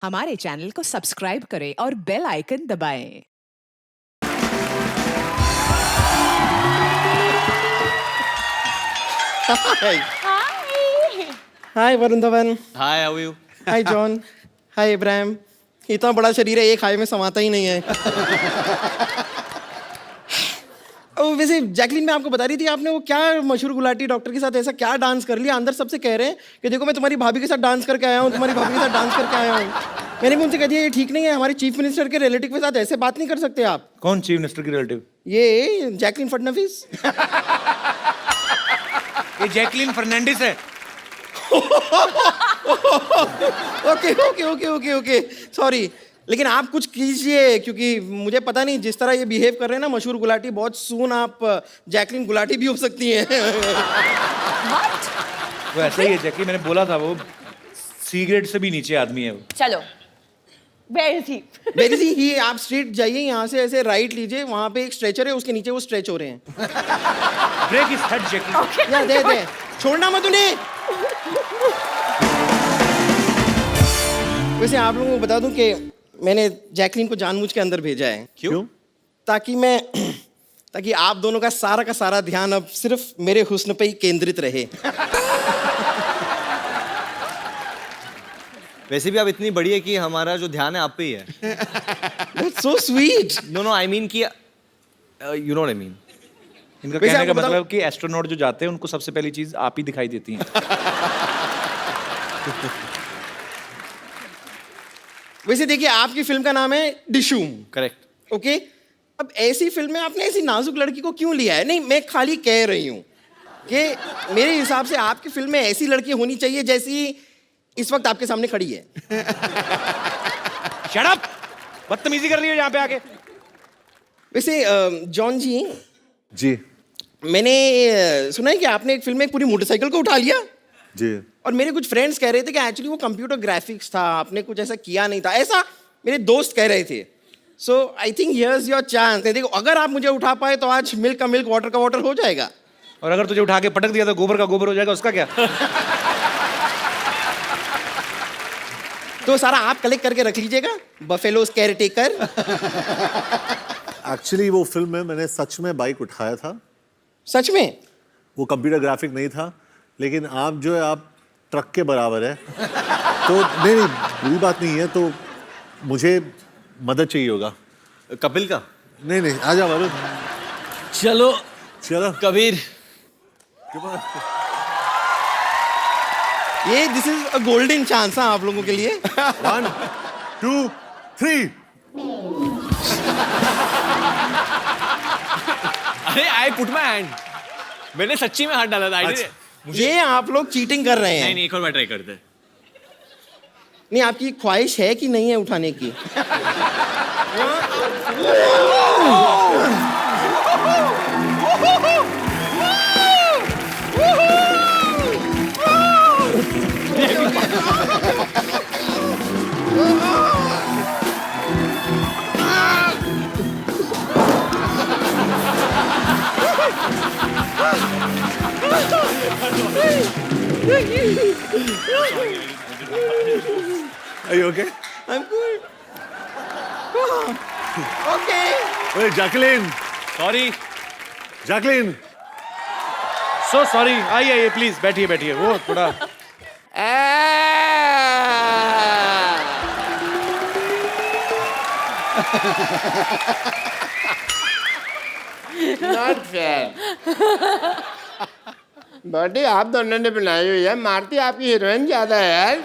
हमारे चैनल को सब्सक्राइब करें और बेल आइकन दबाएं। Hi. Hi. Hi, Varun Dhawan. Hi, how are you? Hi, John. Hi, Ibrahim. इतना बड़ा शरीर है, एक हाई में समाता ही नहीं है। वैसे जैकलीन, मैं आपको बता रही थी, आपने वो क्या मशहूर गुलाटी डॉक्टर के साथ ऐसा क्या डांस कर लिया, अंदर सबसे कह रहे हैं कि देखो मैं तुम्हारी भाभी के साथ डांस करके आया हूँ, तुम्हारी भाभी के साथ डांस करके आया हूँ। मैंने भी उनसे कह दिया ये ठीक नहीं है, हमारे चीफ मिनिस्टर के रिलेटिव के साथ ऐसे बात नहीं कर सकते आप। कौन चीफ मिनिस्टर की रिलेटिव? ये जैकलीन फडणवीस। ये जैकलीन फर्नांडिस है। Okay okay okay okay okay sorry, लेकिन आप कुछ कीजिए, क्योंकि मुझे पता नहीं जिस तरह ये बिहेव कर रहे हैं ना मशहूर गुलाटी, बहुत सून आप जैकलीन गुलाटी भी हो सकती हैं। वो ऐसा ही है जैकलीन, मैंने बोला था, वो सी ग्रेड से भी नीचे आदमी है वो। चलो, where is he? वेरी सी ही, आप स्ट्रीट जाइए, यहाँ से ऐसे राइट लीजिए, वहाँ पे एक स्ट्रेचर है, उसके नीचे वो स्ट्रेच हो रहे हैं। Break his head Jacqueline. या दे छोड़ना मत उन्हें। वैसे आप लोगों को बता दूं कि मैंने जैकलीन को जानबूझ के अंदर भेजा है। क्यों? ताकि आप दोनों का सारा ध्यान अब सिर्फ मेरे हुस्न पे ही केंद्रित रहे। वैसे भी आप इतनी बड़ी है कि हमारा जो ध्यान है आप पे ही है। That's so sweet. No I mean कि you know what I mean. इनका वैसे कहने का आपको मतलब कि एस्ट्रोनॉट जो जाते हैं उनको सबसे पहली चीज आप ही दिखाई देती हैं। वैसे देखिए, आपकी फिल्म का नाम है डिशूम। करेक्ट। ओके, अब ऐसी फिल्म में आपने ऐसी नाजुक लड़की को क्यों लिया है? नहीं, मैं खाली कह रही हूँ कि मेरे हिसाब से आपकी फिल्म में ऐसी लड़की होनी चाहिए जैसी इस वक्त आपके सामने खड़ी है। Shut up! बदतमीजी कर रही हो यहाँ पे आके। वैसे जॉन जी, जी मैंने सुना है कि आपने एक फिल्म में एक पूरी मोटरसाइकिल को उठा लिया, जी और मेरे कुछ फ्रेंड्स कह रहे थे कि एक्चुअली वो कंप्यूटर ग्राफिक्स था, आपने कुछ ऐसा किया नहीं था, ऐसा मेरे दोस्त कह रहे थे। So I think here's your chance. देखो, अगर आप मुझे उठा पाए तो आज मिल्क का मिल्क, वाटर का वाटर हो जाएगा। और अगर तुझे उठा के पटक दिया तो गोबर का गोबर हो जाएगा, उसका क्या? तो सारा आप कलेक्ट करके रख लीजिएगा, बफेलोज केयर टेकर। एक्चुअली वो फिल्म में मैंने सच में बाइक उठाया था। सच में? वो कंप्यूटर ग्राफिक नहीं था, लेकिन आप जो है आप ट्रक के बराबर है। तो नहीं बुरी बात नहीं है, तो मुझे मदद चाहिए होगा। कपिल का? नहीं आ जा वरुण। चलो चलो कबीर। ये this is a golden chance है आप लोगों के लिए। 1 2 3। अरे आई पुट माय हैंड। मैंने सच्ची में हाथ डाला था। ये आप लोग चीटिंग कर रहे हैं। नहीं एक और बार ट्राई करते हैं। नहीं, आपकी ख्वाहिश है कि नहीं है उठाने की? Are you okay? I'm good. Okay. Hey, Jacqueline. Sorry, Jacqueline. So sorry. आइए प्लीज, बैठिए। वो थोड़ा नॉट फेयर। बॉडी आप दोनों ने बनाई हुई है, मारती आपकी हीरोइन ज्यादा है यार।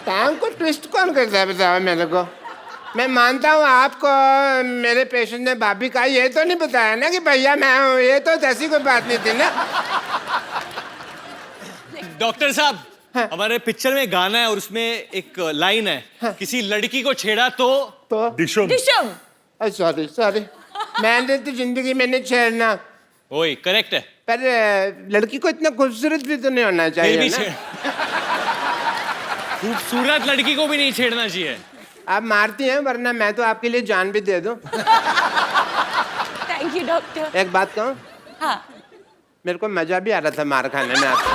टांग को ट्विस्ट कौन करता है बताओ मेरे को। मैं मानता हूँ आपको मेरे पेशेंट ने भाभी का ये तो नहीं बताया ना कि भैया मैं हूँ, ये तो ऐसी कोई बात नहीं थी ना। डॉक्टर साहब, हमारे पिक्चर में गाना है और उसमें एक लाइन है, किसी लड़की को छेड़ा तो डिशुम। Dishum. सॉरी, मैंने तो जिंदगी में नहीं छेड़ना, ओए करेक्ट है। पर लड़की को इतना खूबसूरत भी तो नहीं होना फिर चाहिए भी ना। खूबसूरत लड़की को भी नहीं छेड़ना चाहिए। आप मारती हैं, वरना मैं तो आपके लिए जान भी दे दूं। Thank you, doctor. एक बात कहूं, हाँ. मेरे को मजा भी आ रहा था मार खाने में आपको।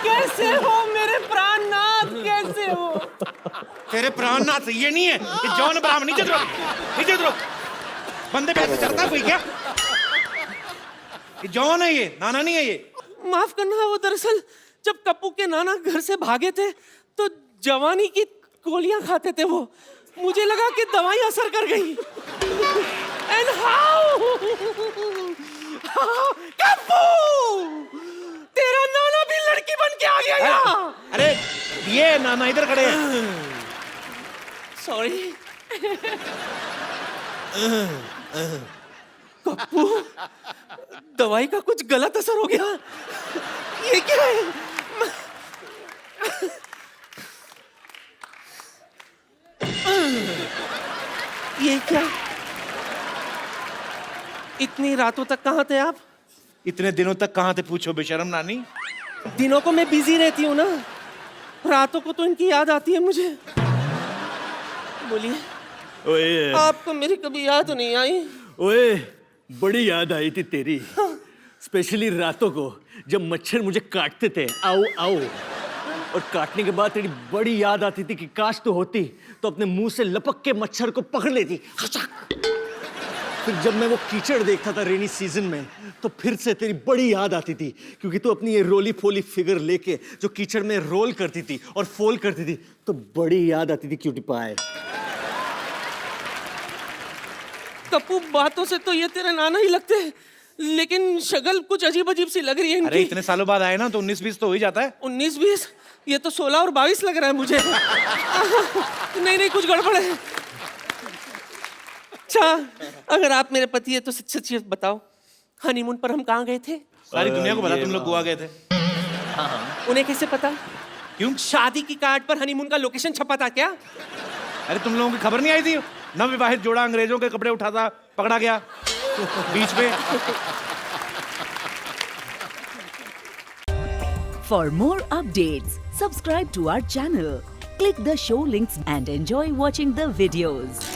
कैसे हो मेरे प्राणनाथ, कैसे हो? तेरे प्राणनाथ ये नहीं है, ये जॉन अब्राहम। नीचे उतरो, नीचे उतरो। बंदे पे ऐसे चढ़ता है कोई क्या? ये जॉन है, ये नाना नहीं है ये। माफ करना, वो दरअसल जब कप्पू के नाना घर से भागे थे तो जवानी की गोलियां खाते थे वो। मुझे लगा कि दवाई असर कर गई। एंड हाउ कप्पू, तेरा नाना भी लड़की बन के आ गया यहाँ। अरे ये नाना इधर खड़े हैं। सॉरी कप्पू, दवाई का कुछ गलत असर हो गया। ये क्या है? ये क्या? इतनी रातों तक कहाँ थे आप? इतने दिनों तक कहाँ थे पूछो बेशरम नानी। दिनों को मैं बिजी रहती हूँ ना, रातों को तो इनकी याद आती है मुझे। बोलिए, ओए आपको मेरी कभी याद नहीं आई? ओए, बड़ी याद आई थी तेरी, स्पेशली रातों को जब मच्छर मुझे काटते थे। आओ आओ। और काटने के बाद तेरी बड़ी याद आती थी कि काश तो होती तो अपने मुंह से लपक के मच्छर को पकड़ लेती। फिर जब मैं वो कीचड़ देखता था रेनी सीजन में तो फिर से तेरी बड़ी याद आती थी, क्योंकि तू अपनी ये रोली फोली फिगर लेके जो कीचड़ में रोल करती थी और फोल करती थी तो बड़ी याद आती थी क्यूटी पाए। कप्पू, बातों से तो ये तेरे नाना ही लगते हैं, लेकिन शक्ल कुछ अजीब अजीब सी लग रही है अरे इनकी। इतने सालों बाद आए ना तो 19-20 तो हो ही जाता है। 19-20? ये तो 16 और 22 लग रहा है मुझे। नहीं नहीं, कुछ गड़बड़ है। अच्छा, अगर आप मेरे पति है तो सच सच ये बताओ, हनीमून पर हम कहाँ गए थे? सारी दुनिया को पता तुम लोग गोवा गए थे। उन्हें कैसे पता? क्यों? शादी की कार्ड पर हनीमून का लोकेशन छपा था क्या? अरे तुम लोगों की खबर नहीं आई थी? नवविवाहित जोड़ा अंग्रेजों के कपड़े उठाता पकड़ा गया बीच में। For more updates, subscribe to our channel, click the show links and enjoy watching the videos.